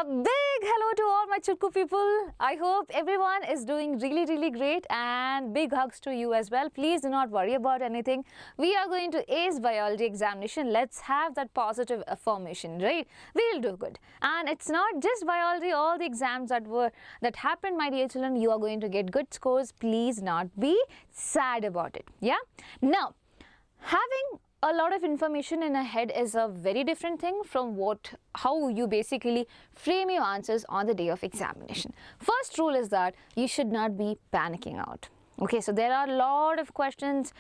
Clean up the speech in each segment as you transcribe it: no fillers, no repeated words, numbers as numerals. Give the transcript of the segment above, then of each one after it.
A big hello to all my Chutku people. I hope everyone is doing really great, and big hugs to you as well. Please do not worry about anything. We are going to ace biology examination. Let's have that positive affirmation, right? We'll do good. And it's not just biology, all the exams that happened, my dear children, you are going to get good scores. Please not be sad about it. Yeah? Now, having a lot of information in a head is a very different thing from how you basically frame your answers on the day of examination. First rule is that you should not be panicking out. Okay, so there are a lot of questions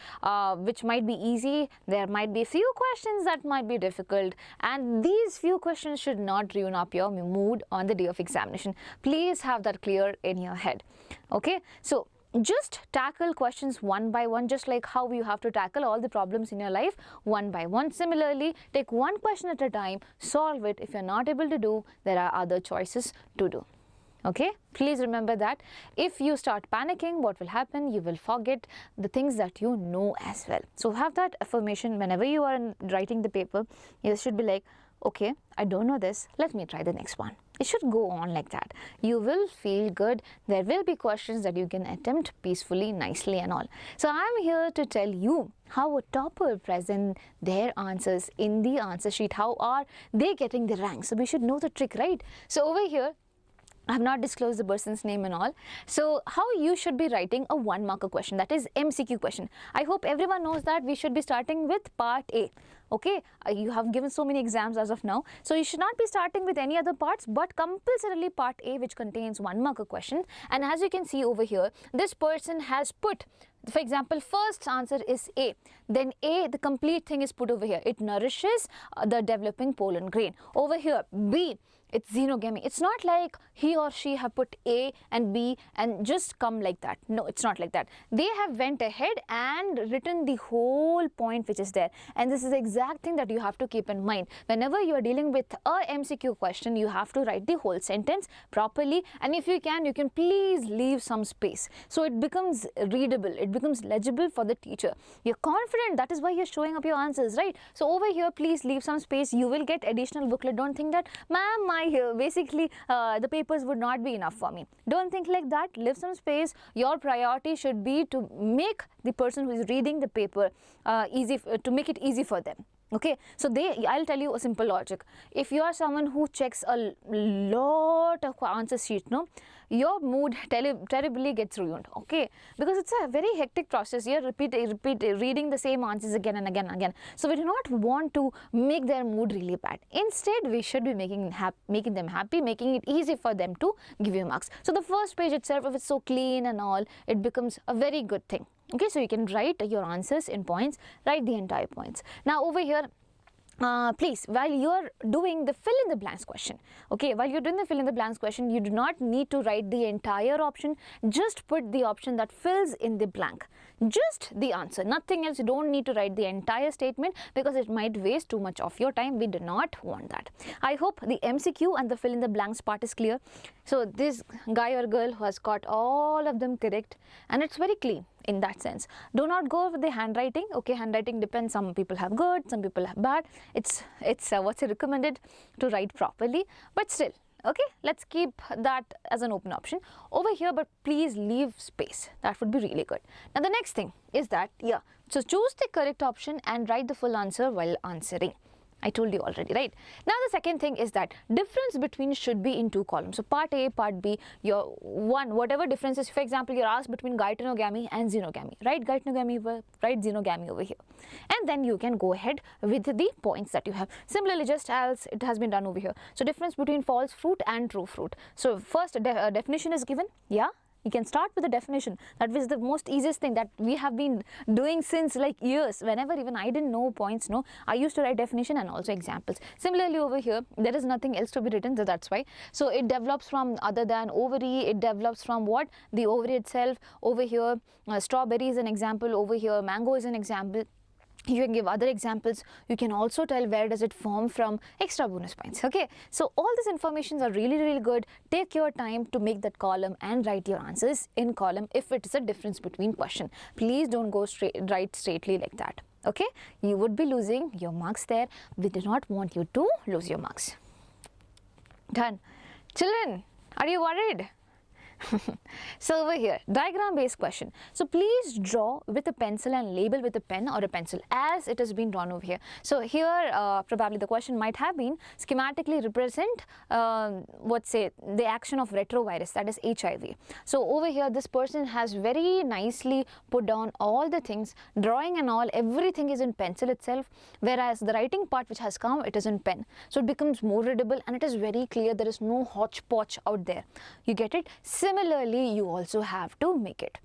which might be easy. There might be a few questions that might be difficult, and these few questions should not ruin up your mood on the day of examination. Please have that clear in your head. Okay, so just tackle questions one by one, just like how you have to tackle all the problems in your life one by one. Similarly, take one question at a time, solve it. If you're not able to do, there are other choices to do. Okay, please remember that. If you start panicking, what will happen? You will forget the things that you know as well. So have that affirmation whenever you are writing the paper. You should be like, okay, I don't know this, let me try the next one. It should go on like that. You will feel good. There will be questions that you can attempt peacefully, nicely and all. So I'm here to tell you how a topper present their answers in the answer sheet. How are they getting the rank? So we should know the trick, right? So over here, I have not disclosed the person's name and all. So how you should be writing a 1-marker question, that is MCQ question. I hope everyone knows that we should be starting with part A. Okay, you have given so many exams as of now. So you should not be starting with any other parts, but compulsorily part A, which contains 1-marker question. And as you can see over here, this person has put, for example, first answer is A. Then A, the complete thing is put over here. It nourishes the developing pollen grain. Over here, B, it's xenogamy. It's not like he or she have put A and B and just come like that. No, it's not like that. They have went ahead and written the whole point which is there. And this is the exact thing that you have to keep in mind. Whenever you are dealing with a MCQ question, you have to write the whole sentence properly. And if you can please leave some space. So it becomes readable. It becomes legible for the teacher. You're confident. That is why you're showing up your answers, right? So over here, please leave some space. You will get additional booklet. Don't think that, ma'am, basically the papers would not be enough for me. Don't think like that. Leave some space. Your priority should be to make the person who is reading the paper to make it easy for them. Okay, so I'll tell you a simple logic. If you are someone who checks a lot of answer sheets, no, your mood terribly gets ruined. Okay, because it's a very hectic process. You repeat reading the same answers again and again. So we do not want to make their mood really bad. Instead, we should be making them happy, making it easy for them to give you marks. So the first page itself, if it's so clean and all, it becomes a very good thing. Okay, so you can write your answers in points, write the entire points. Now over here, please, while you are doing the fill in the blanks question, okay, while you're doing the fill in the blanks question, you do not need to write the entire option. Just put the option that fills in the blank, just the answer, nothing else. You don't need to write the entire statement because it might waste too much of your time. We do not want that. I hope the MCQ and the fill in the blanks part is clear. So this guy or girl who has got all of them correct, and it's very clean in that sense. Do not go with the handwriting. Okay, handwriting depends. Some people have good, some people have bad. It's recommended to write properly, but still, okay, let's keep that as an open option over here, but please leave space. That would be really good. Now the next thing is that, yeah, so choose the correct option and write the full answer while answering. I told you already, right? Now the second thing is that difference between should be in 2 columns. So part A, part B, your whatever difference is. For example, you're asked between gytenogamy and xenogamy. Write gytenogamy, write xenogamy over here. And then you can go ahead with the points that you have. Similarly, just as it has been done over here. So difference between false fruit and true fruit. So first definition is given, yeah. You can start with the definition. That was the most easiest thing that we have been doing since like years. Whenever even I didn't know points, no, I used to write definition and also examples. Similarly over here, there is nothing else to be written, so that's why. So it develops from other than ovary. It develops from what? The ovary itself. Over here, strawberry is an example. Over here, mango is an example. You can give other examples. You can also tell where does it form from, extra bonus points. Okay, so all these informations are really good. Take your time to make that column and write your answers in column if it is a difference between question. Please don't go write straightly like that. Okay, you would be losing your marks there. We do not want you to lose your marks. Done. Children, are you worried? So over here, diagram based question. So please draw with a pencil and label with a pen or a pencil as it has been drawn over here. So here probably the question might have been schematically represent the action of retrovirus, that is HIV. So over here this person has very nicely put down all the things, drawing and all, everything is in pencil itself, whereas the writing part which has come, it is in pen. So it becomes more readable and it is very clear, there is no hodgepodge out there. You get it? Similarly, you also have to make it.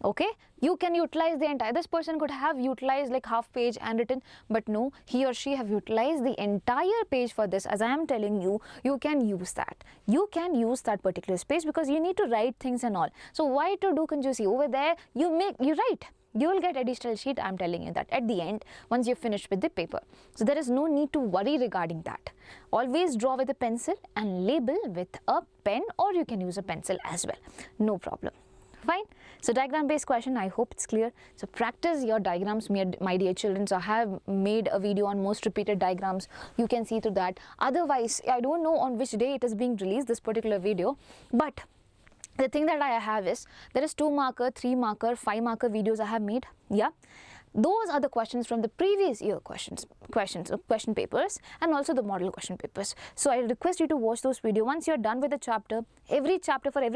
Okay, you can utilize the entire, this person could have utilized like half page and written, but no, he or she have utilized the entire page for this. As I am telling you, you can use that. You can use that particular space because you need to write things and all. So why to do conjugacy? Over there, you write. You will get additional sheet, I am telling you that at the end once you finish with the paper. So there is no need to worry regarding that. Always draw with a pencil and label with a pen, or you can use a pencil as well. No problem. Fine. So diagram based question, I hope it's clear. So practice your diagrams, my dear children. So I have made a video on most repeated diagrams. You can see through that. Otherwise, I don't know on which day it is being released, this particular video, but the thing that I have is, there is 2 marker, 3 marker, 5 marker videos I have made. Yeah. Those are the questions from the previous year question papers and also the model question papers. So I request you to watch those videos. Once you're done with the chapter, for every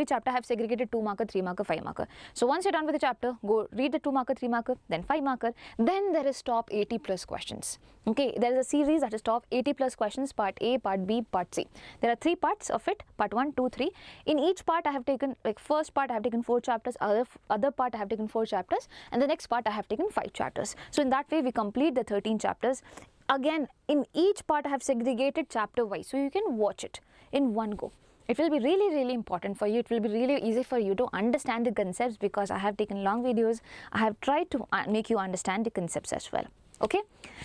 chapter I have segregated 2 marker, 3 marker, 5 marker. So once you're done with the chapter, go read the 2 marker, 3 marker, then 5 marker. Then there is top 80 plus questions. Okay, there is a series that is top 80 plus questions, part A, part B, part C. There are 3 parts of it, part 1, 2, 3. In each part I have taken, like first part I have taken 4 chapters, other part I have taken 4 chapters, and the next part I have taken 5 chapters. So in that way we complete the 13 chapters. Again, in each part I have segregated chapter wise, so you can watch it in one go. It will be really important for you. It will be really easy for you to understand the concepts because I have taken long videos. I have tried to make you understand the concepts as well. Okay,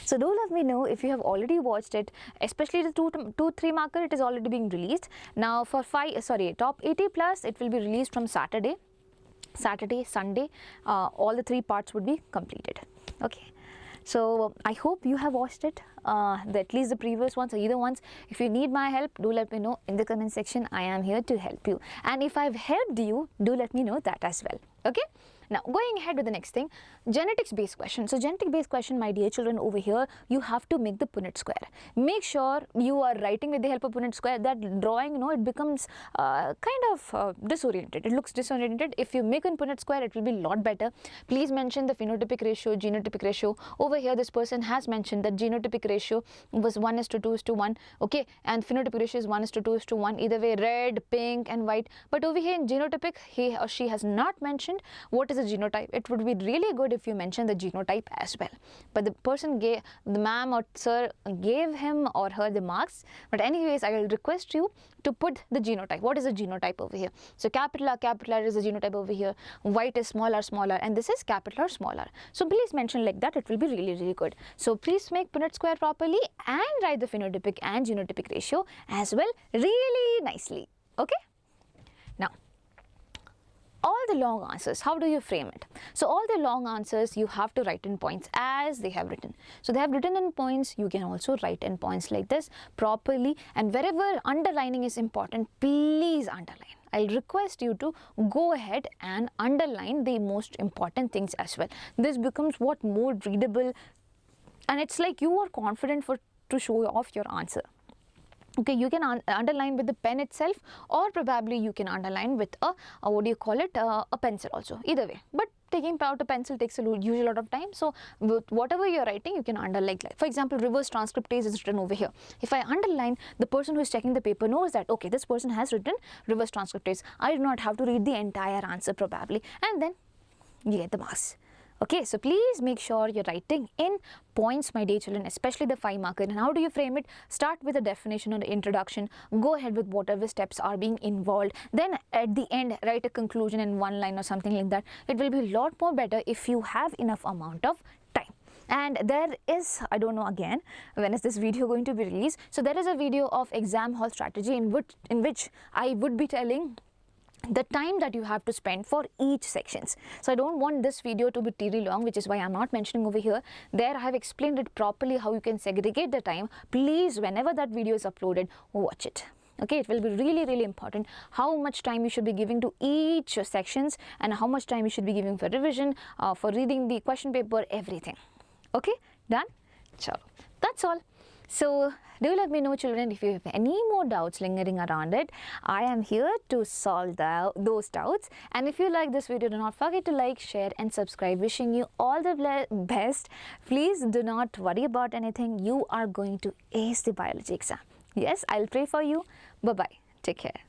so do let me know if you have already watched it, especially the 2-3 marker. It is already being released now. For top 80 plus, it will be released from Saturday, Sunday. All the 3 parts would be completed. Okay, so I hope you have watched it, at least the previous ones or either ones. If you need my help, do let me know in the comment section. I am here to help you, and if I've helped you, do let me know that as well. Okay. Now going ahead with the next thing, genetics based question. So genetic based question, my dear children, over here you have to make the Punnett square. Make sure you are writing with the help of Punnett square. That drawing, it becomes kind of disoriented. It looks disoriented. If you make a Punnett square, it will be a lot better. Please mention the phenotypic ratio, genotypic ratio. Over here this person has mentioned that genotypic ratio was 1:2:1. Okay, and phenotypic ratio is 1:2:1. Either way, red, pink and white. But over here in genotypic, he or she has not mentioned what is a genotype. It would be really good if you mention the genotype as well. But the person the ma'am or sir gave him or her the marks. But anyways, I will request you to put the genotype. What is a genotype over here? So capital R is a genotype over here. White is small r, and this is capital R, small r. So please mention like that. It will be really good. So please make Punnett square properly and write the phenotypic and genotypic ratio as well really nicely. Okay. Now, all the long answers, how do you frame it? So all the long answers you have to write in points as they have written. So they have written in points, you can also write in points like this properly, and wherever underlining is important, please underline. I'll request you to go ahead and underline the most important things as well. This becomes what more readable, and it's like you are confident to show off your answer. Okay, you can underline with the pen itself, or probably you can underline with a a pencil also, either way. But taking out a pencil takes usually a lot of time. So with whatever you're writing, you can underline. Like for example, reverse transcriptase is written over here. If I underline, the person who is checking the paper knows that, okay, this person has written reverse transcriptase. I do not have to read the entire answer probably, and then you get the marks. Okay, so please make sure you're writing in points, my dear children, especially the 5 marker. And how do you frame it? Start with a definition or the introduction. Go ahead with whatever steps are being involved. Then at the end, write a conclusion in 1 line or something like that. It will be a lot more better if you have enough amount of time. And there is, I don't know again, when is this video going to be released? So there is a video of exam hall strategy in which I would be telling the time that you have to spend for each sections. So I don't want this video to be really long, which is why I'm not mentioning over here. There I have explained it properly how you can segregate the time. Please, whenever that video is uploaded, watch it. Okay, it will be really important how much time you should be giving to each sections and how much time you should be giving for revision, for reading the question paper, everything. Okay, done? Chalo. That's all. So, do let me know, children, if you have any more doubts lingering around it. I am here to solve those doubts. And if you like this video, do not forget to like, share and subscribe. Wishing you all the best. Please do not worry about anything. You are going to ace the biology exam. Yes, I'll pray for you. Bye-bye. Take care.